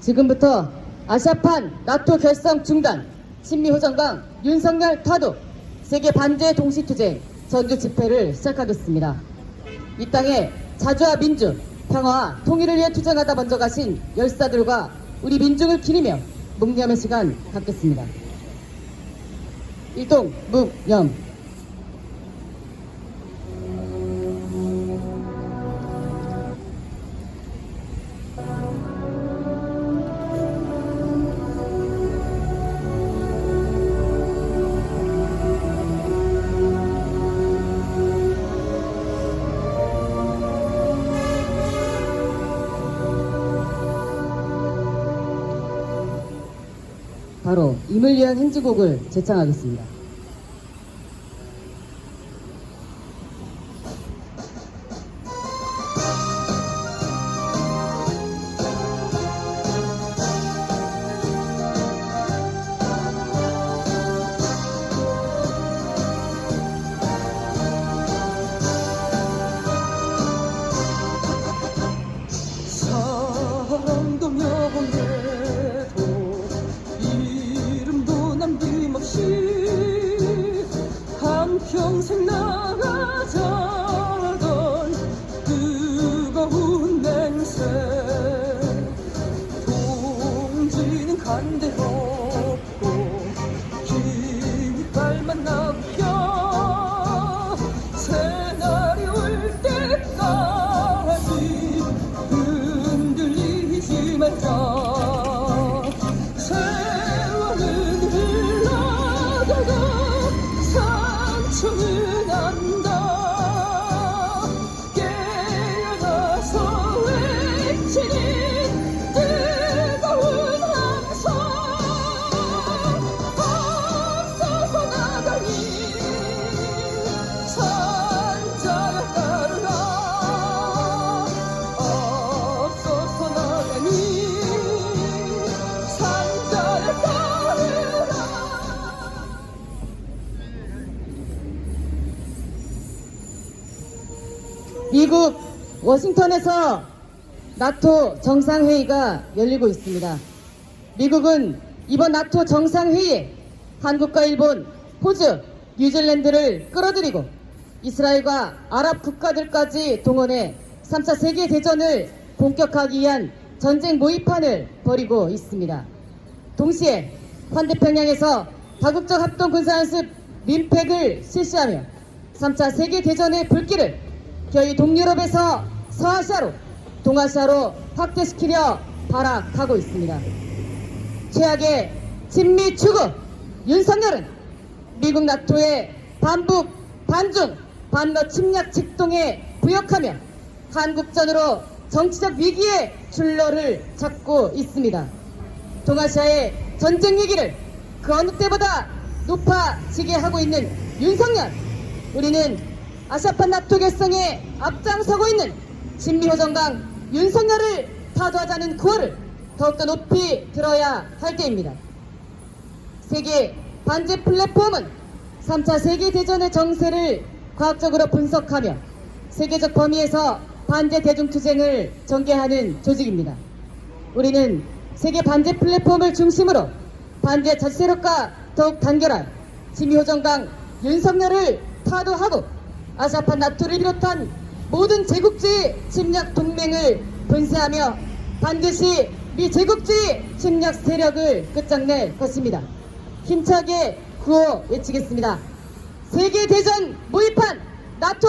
지금부터 아시아판 나토 결성 중단, 친미호정강 윤석열 타도, 세계 반제 동시투쟁 전주 집회를 시작하겠습니다. 이 땅에 자주와 민주, 평화와 통일을 위해 투쟁하다 먼저 가신 열사들과 우리 민중을 기리며 묵념의 시간 갖겠습니다. 일동 묵념. 바로 임을 위한 행진곡을 제창하겠습니다. 사랑도 명예도 이름도 남김없이 한평생 나가자던 뜨거운 맹세, 동지는 간대없고 깃발만 남겨 새날이 올 때까지 흔들리지 말자. 세월은 흘러가고 상처는 난다. 깨어나서 외치는 뜨거운 함성, 앞서서 나가니 산자야 따르라. 앞서서 나가니 산자야 따르라. 미국 워싱턴에서 나토 정상회의가 열리고 있습니다. 미국은 이번 나토 정상회의에 한국과 일본, 호주, 뉴질랜드를 끌어들이고 이스라엘과 아랍 국가들까지 동원해 3차 세계대전을 본격화하기 위한 전쟁 모의판을 벌이고 있습니다. 동시에 환태평양에서 다국적 합동 군사연습 림팩을 실시하며 3차 세계대전의 불길을 겨이 동유럽에서 서아시아로, 동아시아로 확대시키려 발악하고 있습니다. 최악의 친미 추구 윤석열은 미국 나토의 반북, 반중, 반러 침략 직동에 부역하며 한국전으로 정치적 위기의 출로를 찾고 있습니다. 동아시아의 전쟁 위기를 그 어느 때보다 높아지게 하고 있는 윤석열, 우리는 아시아판 나토 결성에 앞장서고 있는 친미호정강 윤석열을 타도하자는 구호를 더욱더 높이 들어야 할 때입니다. 세계 반제 플랫폼은 3차 세계대전의 정세를 과학적으로 분석하며 세계적 범위에서 반제 대중투쟁을 전개하는 조직입니다. 우리는 세계 반제 플랫폼을 중심으로 반제 자치세력과 더욱 단결한 친미호정강 윤석열을 타도하고 아시아판 나토를 비롯한 모든 제국주의 침략 동맹을 분쇄하며 반드시 미제국주의 침략 세력을 끝장낼 것입니다. 힘차게 구호 외치겠습니다. 세계대전 모의판 나토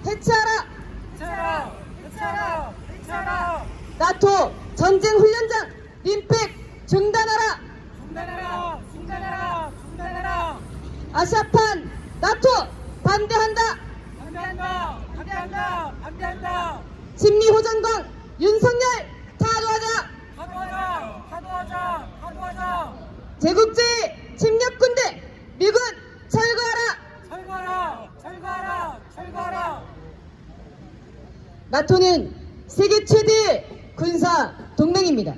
해체하라! 해체하라! 해체하라! 해체하라! 나토 전쟁 훈련장 림팩 중단하라! 중단하라! 중단하라! 중단하라! 아시아판 나토 반대한다! 반대한다! 반대한다! 반대한다! 친미호정강 윤석열 타도하자! 파도하자! 파도하자! 파도하자! 제국주의 침략군대 미군 철거하라! 철거하라! 철거하라! 철거하라! 나토는 세계 최대의 군사 동맹입니다.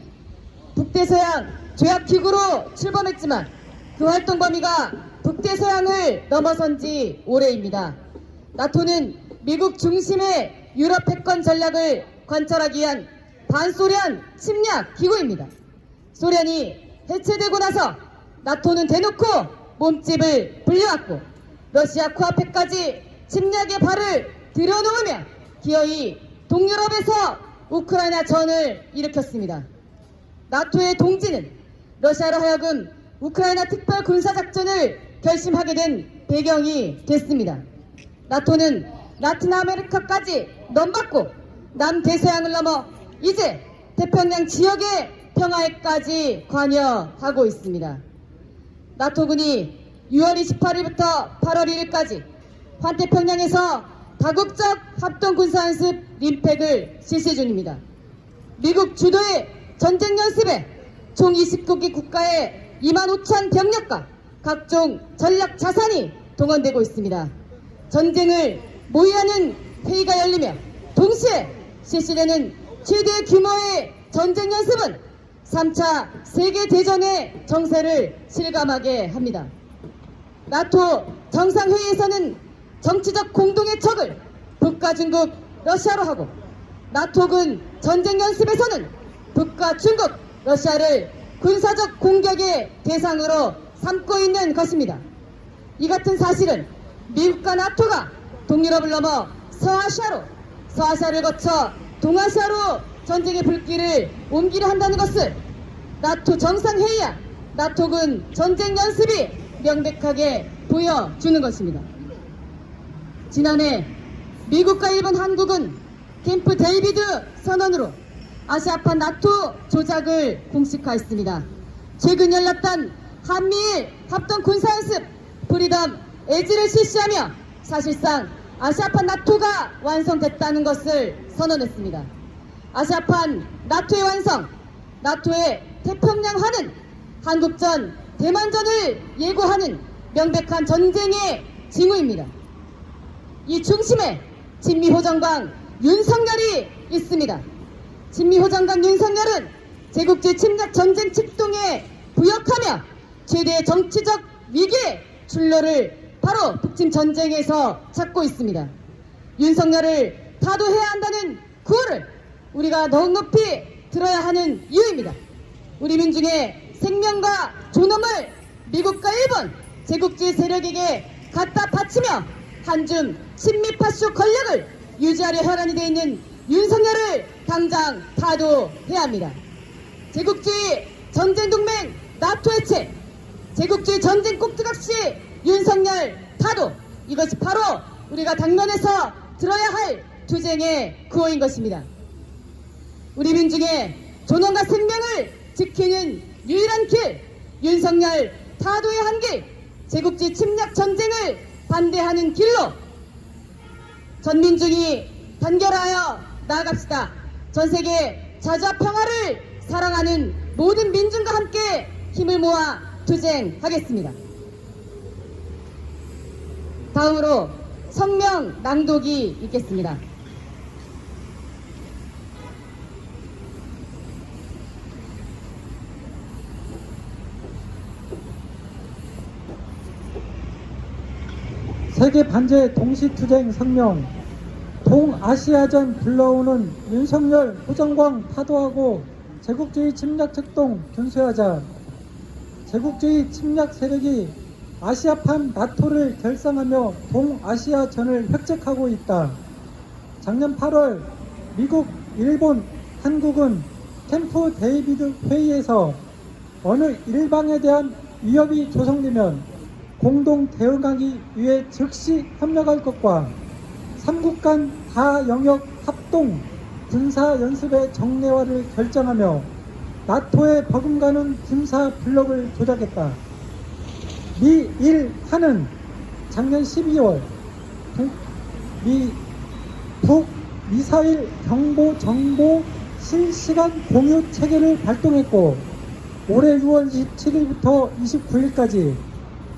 북대서양 조약기구로 출범했지만 그 활동 범위가 북대서양을 넘어선 지 오래입니다. 나토는 미국 중심의 유럽 패권 전략을 관철하기 위한 반소련 침략 기구입니다. 소련이 해체되고 나서 나토는 대놓고 몸집을 불려왔고 러시아 코앞에까지 침략의 발을 들여놓으며 기어이 동유럽에서 우크라이나 전을 일으켰습니다. 나토의 동지는 러시아로 하여금 우크라이나 특별 군사작전을 결심하게 된 배경이 됐습니다. 나토는 라틴 아메리카까지 넘봤고 남대서양을 넘어 이제 태평양 지역의 평화에까지 관여하고 있습니다. 나토군이 6월 28일부터 8월 1일까지 환태평양에서 다국적 합동군사연습 림팩을 실시 중입니다. 미국 주도의 전쟁연습에 총 29개 국가의 25,000 병력과 각종 전략 자산이 동원되고 있습니다. 전쟁을 모의하는 회의가 열리며 동시에 실시되는 최대 규모의 전쟁 연습은 3차 세계대전의 정세를 실감하게 합니다. 나토 정상회의에서는 정치적 공동의 적을 북과 중국, 러시아로 하고 나토군 전쟁 연습에서는 북과 중국, 러시아를 군사적 공격의 대상으로 삼고 있는 것입니다. 이 같은 사실은 미국과 나토가 동유럽을 넘어 서아시아를 거쳐 동아시아로 전쟁의 불길을 옮기려 한다는 것을 나토 정상회의야 나토군 전쟁 연습이 명백하게 보여주는 것입니다. 지난해 미국과 일본, 한국은 캠프 데이비드 선언으로 아시아판 나토 조작을 공식화했습니다. 최근 열렸던 한미일 합동 군사연습 프리덤 에지를 실시하며 사실상 아시아판 나토가 완성됐다는 것을 선언했습니다. 아시아판 나토의 완성, 나토의 태평양화는 한국전, 대만전을 예고하는 명백한 전쟁의 징후입니다. 이 중심에 친미호 정강 윤석열이 있습니다. 친미호 정강 윤석열은 제국주의 침략 전쟁 책동에 부역하며 최대의 정치적 위기의 출로를 바로 북침 전쟁에서 찾고 있습니다. 윤석열을 타도해야 한다는 구호를 우리가 더욱 높이 들어야 하는 이유입니다. 우리 민중의 생명과 존엄을 미국과 일본 제국주의 세력에게 갖다 바치며 한중 친미파쇼 권력을 유지하려 혈안이 되어 있는 윤석열을 당장 타도해야 합니다. 제국주의 전쟁동맹 나토 해체, 제국주의 전쟁 꼭두각시 윤석열 타도, 이것이 바로 우리가 당면에서 들어야 할 투쟁의 구호인 것입니다. 우리 민중의 존엄과 생명을 지키는 유일한 길, 윤석열 타도의 한 길, 제국주의 침략 전쟁을 반대하는 길로 전 민중이 단결하여 나아갑시다. 전 세계 자주와 평화를 사랑하는 모든 민중과 함께 힘을 모아 투쟁하겠습니다. 다음으로 성명 낭독이 있겠습니다. 세계 반제 동시투쟁 성명. 동아시아전 불러오는 윤석열, 호정광 타도하고 제국주의 침략 책동 균수하자. 제국주의 침략 세력이 아시아판 나토를 결성하며 동아시아전을 획책하고 있다. 작년 8월 미국, 일본, 한국은 캠프 데이비드 회의에서 어느 일방에 대한 위협이 조성되면 공동 대응하기 위해 즉시 협력할 것과 3국 간 다영역 합동 군사연습의 정례화를 결정하며 나토에 버금가는 군사 블록을 조작했다. 미일한은 작년 12월 북 미사일 경보 정보 실시간 공유 체계를 발동했고 올해 6월 27일부터 29일까지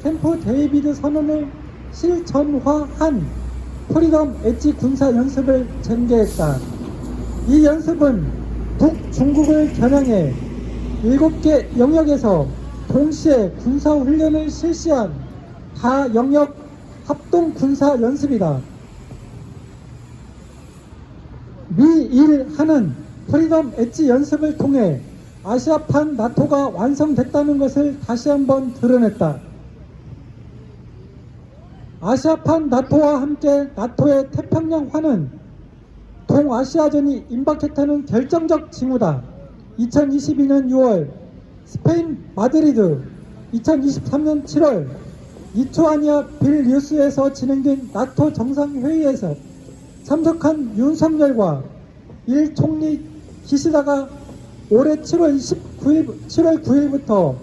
캠프 데이비드 선언을 실전화한 프리덤 엣지 군사 연습을 전개했다. 이 연습은 북중국을 겨냥해 7개 영역에서 동시에 군사훈련을 실시한 다영역 합동 군사 연습이다. 미일한은 프리덤 엣지 연습을 통해 아시아판 나토가 완성됐다는 것을 다시 한번 드러냈다. 아시아판 나토와 함께 나토의 태평양화는 동아시아전이 임박했다는 결정적 징후다. 2022년 6월 스페인 마드리드, 2023년 7월 리투아니아 빌뉴스에서 진행된 나토 정상회의에서 참석한 윤석열과 일 총리 기시다가 올해 7월 9일부터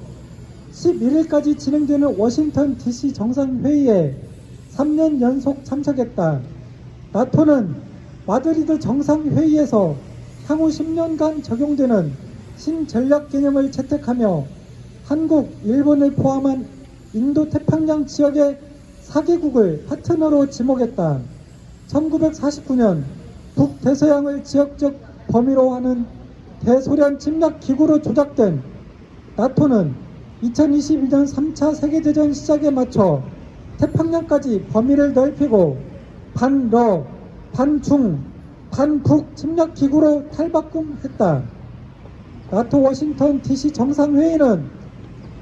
11일까지 진행되는 워싱턴 DC 정상회의에 3년 연속 참석했다. 나토는 마드리드 정상회의에서 향후 10년간 적용되는 신전략 개념을 채택하며 한국, 일본을 포함한 인도태평양 지역의 4개국을 파트너로 지목했다. 1949년 북대서양을 지역적 범위로 하는 대소련 침략기구로 조작된 나토는 2022년 3차 세계대전 시작에 맞춰 태평양까지 범위를 넓히고 반러, 반중, 반북 침략기구로 탈바꿈했다. 나토 워싱턴 DC 정상회의는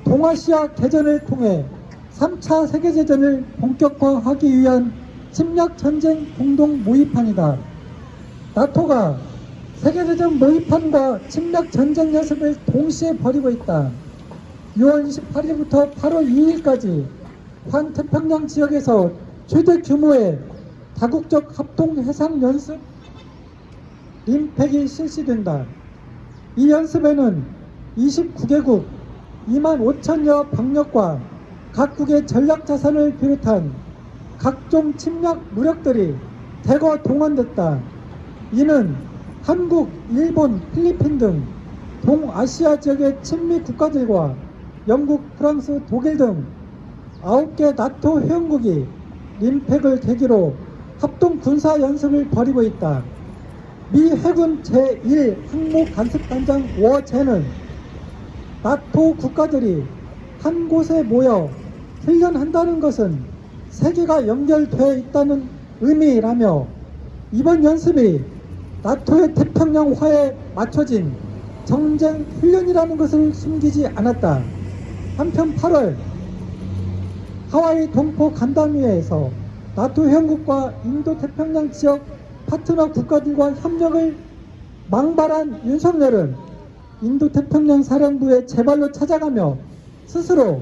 동아시아 개전을 통해 3차 세계대전을 본격화하기 위한 침략전쟁 공동 모의판이다. 나토가 세계대전 모의판과 침략전쟁 연습을 동시에 벌이고 있다. 6월 28일부터 8월 2일까지 환태평양 지역에서 최대 규모의 다국적 합동 해상 연습 림팩이 실시된다. 이 연습에는 29개국 2만 5천여 병력과 각국의 전략 자산을 비롯한 각종 침략 무력들이 대거 동원됐다. 이는 한국, 일본, 필리핀 등 동아시아 지역의 친미 국가들과 영국, 프랑스, 독일 등 9개 나토 회원국이 림팩을 계기로 합동 군사 연습을 벌이고 있다. 미 해군 제1 항모 간습단장 워제는 나토 국가들이 한 곳에 모여 훈련한다는 것은 세계가 연결되어 있다는 의미라며 이번 연습이 나토의 태평양화에 맞춰진 정쟁 훈련이라는 것을 숨기지 않았다. 한편 8월 하와이 동포 간담회에서 나토 회원국과 인도태평양 지역 파트너 국가들과 협력을 망발한 윤석열은 인도태평양 사령부의 제발로 찾아가며 스스로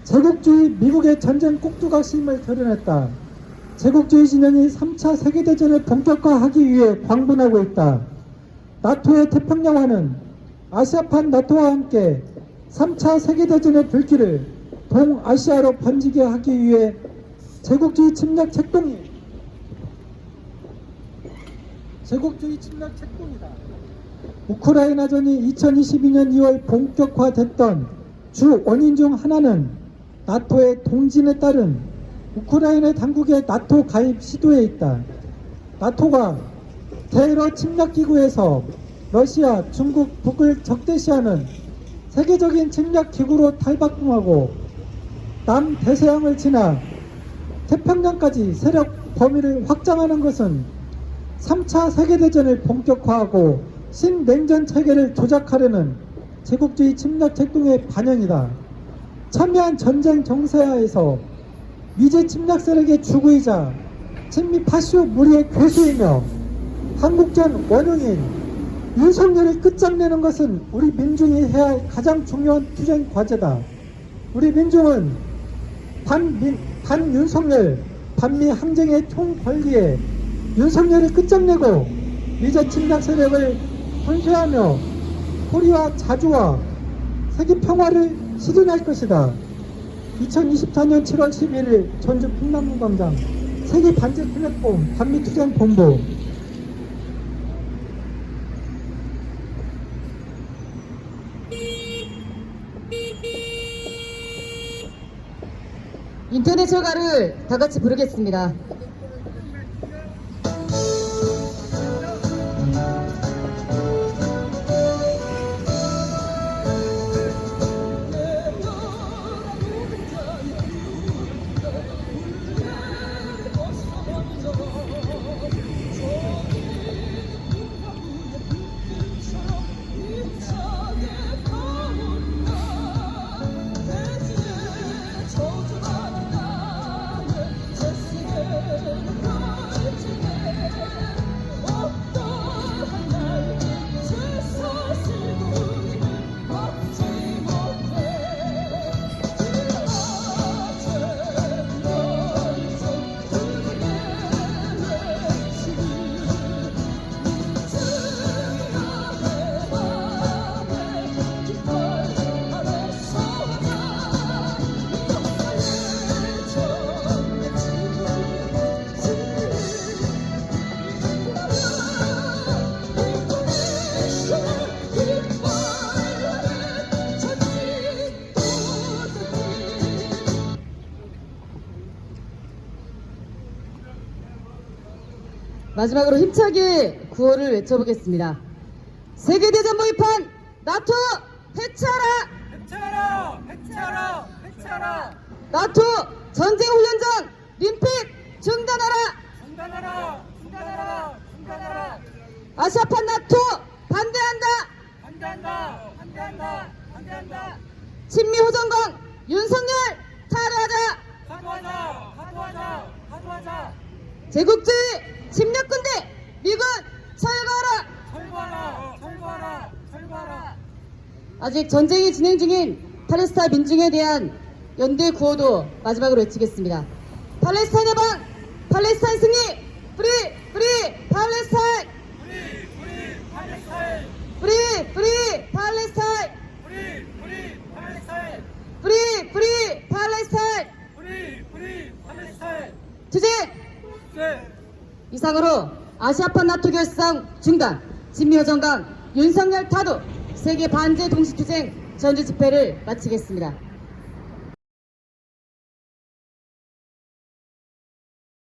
제국주의 미국의 전쟁 꼭두각심을 드러냈다. 제국주의 진영이 3차 세계대전을 본격화하기 위해 광분하고 있다. 나토의 태평양화는 아시아판 나토와 함께 3차 세계대전의 불길을 동아시아로 번지게 하기 위해 제국주의 침략 책동이다. 우크라이나전이 2022년 2월 본격화됐던 주 원인 중 하나는 나토의 동진에 따른 우크라이나 당국의 나토 가입 시도에 있다. 나토가 대러 침략기구에서 러시아, 중국, 북을 적대시하는 세계적인 침략기구로 탈바꿈하고 남대서양을 지나 태평양까지 세력 범위를 확장하는 것은 3차 세계대전을 본격화하고 신냉전 체계를 조작하려는 제국주의 침략 책동의 반영이다. 첨예한 전쟁 정세하에서 미제 침략 세력의 주구이자 친미 파쇼 무리의 괴수이며 한국전 원흉인 윤석열을 끝장내는 것은 우리 민중이 해야 할 가장 중요한 투쟁 과제다. 우리 민중은 반윤석열, 반미 항쟁의 총권리에 윤석열을 끝장내고 미제 침략 세력을 hun쇄하며 코리아 자주와 세계 평화를 실현할 것이다. 2024년 7월 11일 전주 풍남문광장 세계 반제 플랫폼 반미투쟁 본부. 인터넷 철가를 다 같이 부르겠습니다. 마지막으로 힘차게 구호를 외쳐보겠습니다. 세계대전 모의판 나토 해체하라! 해체하라! 해체하라! 해체하라! 나토 전쟁훈련장 림픽 중단하라! 중단하라! 중단하라! 중단하라! 아시아판 나토 반대한다! 반대한다! 반대한다! 반대한다! 친미호정강 윤석열 탈퇴하자! 가도하자! 가도하자! 가도하자! 제국주의 침략군대 미군 철거하라! 철거하라! 철거하라! 철거하라! 아직 전쟁이 진행 중인 팔레스타인 민중에 대한 연대 구호도 마지막으로 외치겠습니다. 팔레스타인 해방! 팔레스타인 승리! 프리! 프리! 팔레스타인! 우리 팔레스타인! 프리! 프리! 팔레스타인! 우리 팔레스타인! 프리! 프리! 팔레스타인! 우리 팔레스타인! 투쟁! 네. 이상으로 아시아판 나토 결상 중단, 친미호정강 윤석열 타도 세계 반제 동시투쟁 전주 집회를 마치겠습니다.